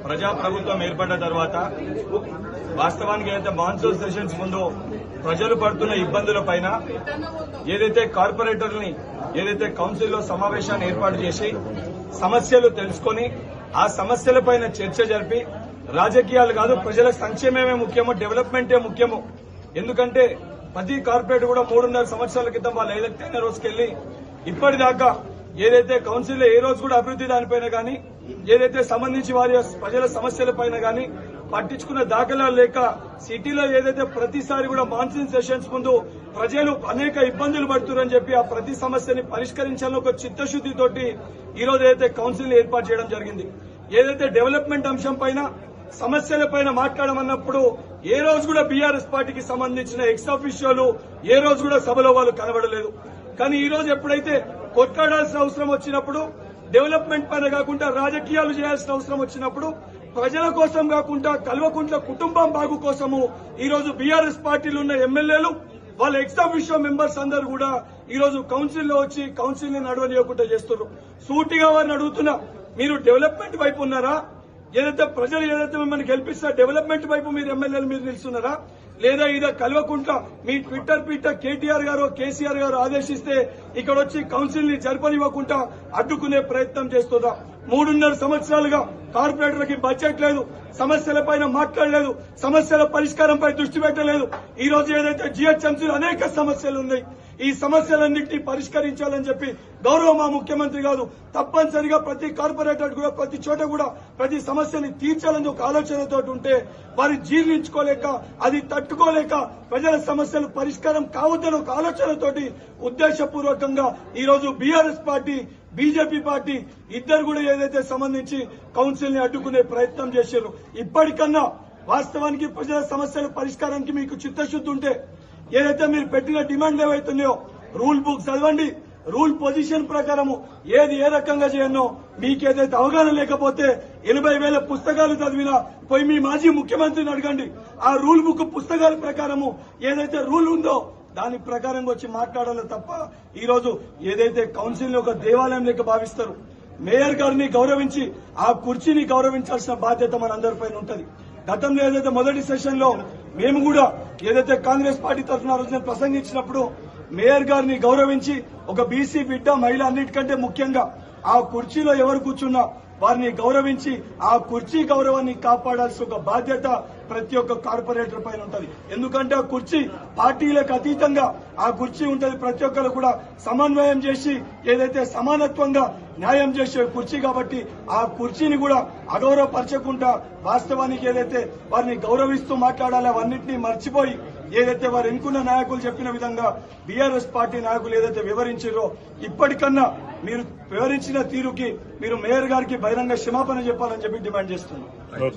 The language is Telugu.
ప్రజాప్రభుత్వం ఏర్పడ్డ తర్వాత వాస్తవానికి ఏదైతే మాన్సూన్ సెషన్స్ ముందు ప్రజలు పడుతున్న ఇబ్బందులపైన ఏదైతే కార్పొరేటర్ని ఏదైతే కౌన్సిల్లో సమావేశాన్ని ఏర్పాటు చేసి సమస్యలు తెలుసుకుని ఆ సమస్యలపైన చర్చ జరిపి రాజకీయాలు కాదు ప్రజల సంక్షేమమే ముఖ్యము, డెవలప్మెంటే ముఖ్యము. ఎందుకంటే ప్రతి కార్పొరేట్ కూడా 3.5 సంవత్సరాల క్రితం వాళ్ళు ఎలక్ట్ అయిన రోజుకెళ్లి ఇప్పటిదాకా ఏదైతే కౌన్సిల్లో ఏ రోజు కూడా అభివృద్ది దానిపైన గానీ ఏదైతే సంబంధించి వారి ప్రజల సమస్యలపైన గానీ పట్టించుకున్న దాఖలాలు లేక సిటీలో ఏదైతే ప్రతిసారి కూడా మాన్సూన్ సెషన్స్ ముందు ప్రజలు అనేక ఇబ్బందులు పడుతున్నారని చెప్పి ఆ ప్రతి సమస్యని పరిష్కరించాలని ఒక చిత్తశుద్దితోటి ఈ రోజు ఏదైతే కౌన్సిల్ ఏర్పాటు చేయడం జరిగింది. ఏదైతే డెవలప్మెంట్ అంశం పైన సమస్యలపైన మాట్లాడమన్నప్పుడు ఏ రోజు కూడా బీఆర్ఎస్ పార్టీకి సంబంధించిన ఎక్స్ ఆఫీషియోలు ఏ రోజు కూడా సభలో వాళ్ళు కనబడలేదు. కానీ ఈ రోజు ఎప్పుడైతే కొట్లాడాల్సిన అవసరం వచ్చినప్పుడు డెవలప్మెంట్ పైన కాకుండా రాజకీయాలు చేయాల్సిన అవసరం వచ్చినప్పుడు ప్రజల కోసం కాకుండా కల్వకుంట్ల కుటుంబం బాగు కోసము ఈ రోజు బీఆర్ఎస్ పార్టీలో ఉన్న ఎమ్మెల్యేలు వాళ్ళ ఎక్స్ ఆఫీషియో మెంబర్స్ అందరూ కూడా ఈ రోజు కౌన్సిల్లో వచ్చి కౌన్సిల్ ని నడవనీయకుండా చేస్తున్నారు. సూటిగా వారిని అడుగుతున్నా, మీరు డెవలప్మెంట్ వైపు ఉన్నారా? ఏదైతే ప్రజలు ఏదైతే మిమ్మల్ని గెలిపిస్తారో డెవలప్మెంట్ వైపు మీరు ఎమ్మెల్యేలు మీరు నిలుస్తున్నారా? లేదా ఇదే కల్వకుంట్ల మీ ట్విట్టర్ పీటర్ కేటీఆర్ గారు కేసీఆర్ గారు ఆదేశిస్తే ఇక్కడ వచ్చి కౌన్సిల్ ని జరపనివ్వకుండా అడ్డుకునే ప్రయత్నం చేస్తుందా? 3.5 సంవత్సరాలుగా కార్పొరేటర్లకి బడ్జెట్ లేదు, సమస్యలపైన మాట్లాడలేదు, సమస్యల పరిష్కారంపై దృష్టి పెట్టలేదు. ఈ రోజు ఏదైతే జీహెచ్ఎంసీలో అనేక సమస్యలు ఉన్నాయి, ఈ సమస్యలన్నింటినీ పరిష్కరించాలని చెప్పి గౌరవ మా ముఖ్యమంత్రి గారు తప్పనిసరిగా ప్రతి కార్పొరేటర్ కూడా ప్రతి చోట కూడా ప్రతి సమస్యని తీర్చాలని ఒక ఆలోచనతో ఉంటే వారి జీర్ణించుకోలేక అది తట్టుకోలేక ప్రజల సమస్యలు పరిష్కారం కావద్దని ఒక ఆలోచనతోటి ఉద్దేశపూర్వకంగా ఈ రోజు బీఆర్ఎస్ పార్టీ బీజేపీ పార్టీ ఇద్దరు కూడా ఏదైతే సంబంధించి కౌన్సిల్ ని అడ్డుకునే ప్రయత్నం చేశారు. ఇప్పటికన్నా వాస్తవానికి ప్రజల సమస్యల పరిష్కారానికి మీకు చిత్తశుద్ధి ఉంటే ఏదైతే మీరు పెట్టిన డిమాండ్లు ఏవైతున్నాయో రూల్ బుక్ చదవండి, రూల్ పొజిషన్ ప్రకారము ఏది ఏ రకంగా చేయనో మీకేదైతే అవగాహన లేకపోతే 80,000 పుస్తకాలు చదివినా పోయి మీ మాజీ ముఖ్యమంత్రిని అడగండి. ఆ రూల్ బుక్ పుస్తకాల ప్రకారము ఏదైతే రూల్ ఉందో దాని ప్రకారంగా వచ్చి మాట్లాడాలి తప్ప ఈ రోజు ఏదైతే కౌన్సిల్ ని ఒక దేవాలయం లెక్క భావిస్తారు. మేయర్ గారిని గౌరవించి ఆ కుర్చీని గౌరవించాల్సిన బాధ్యత మనందరిపైన ఉంటది. గతంలో ఏదైతే మొదటి సెషన్ లో మేము కూడా ఏదైతే కాంగ్రెస్ పార్టీ తరఫున రోజున ప్రసంగించినప్పుడు మేయర్ గారిని గౌరవించి ఒక బీసీ బిడ్డ మహిళ అన్నిటికంటే ముఖ్యంగా ఆ కుర్చీలో ఎవరు కూర్చున్నా వారిని గౌరవించి ఆ కుర్చీ గౌరవాన్ని కాపాడాల్సిన ఒక బాధ్యత ప్రతి ఒక్క కార్పొరేటర్ పైన ఉంటది. ఎందుకంటే ఆ కుర్చీ పార్టీలకు అతీతంగా ఆ కుర్చీ ఉంటది. ప్రతి ఒక్కరు కూడా సమన్వయం చేసి ఏదైతే సమానత్వంగా న్యాయం చేసే కుర్చీ కాబట్టి ఆ కుర్చీని కూడా అగౌరవపరచకుండా వాస్తవానికి ఏదైతే వారిని గౌరవిస్తూ మాట్లాడాలి అవన్నింటినీ మర్చిపోయి ఏదైతే వారు ఎన్నుకున్న నాయకులు చెప్పిన విధంగా బీఆర్ఎస్ పార్టీ నాయకులు ఏదైతే వివరించారో ఇప్పటికన్నా మీరు వివరించిన తీరుకి మీరు మేయర్ గారికి బహిరంగ క్షమాపణ చెప్పాలని చెప్పి డిమాండ్ చేస్తున్నారు.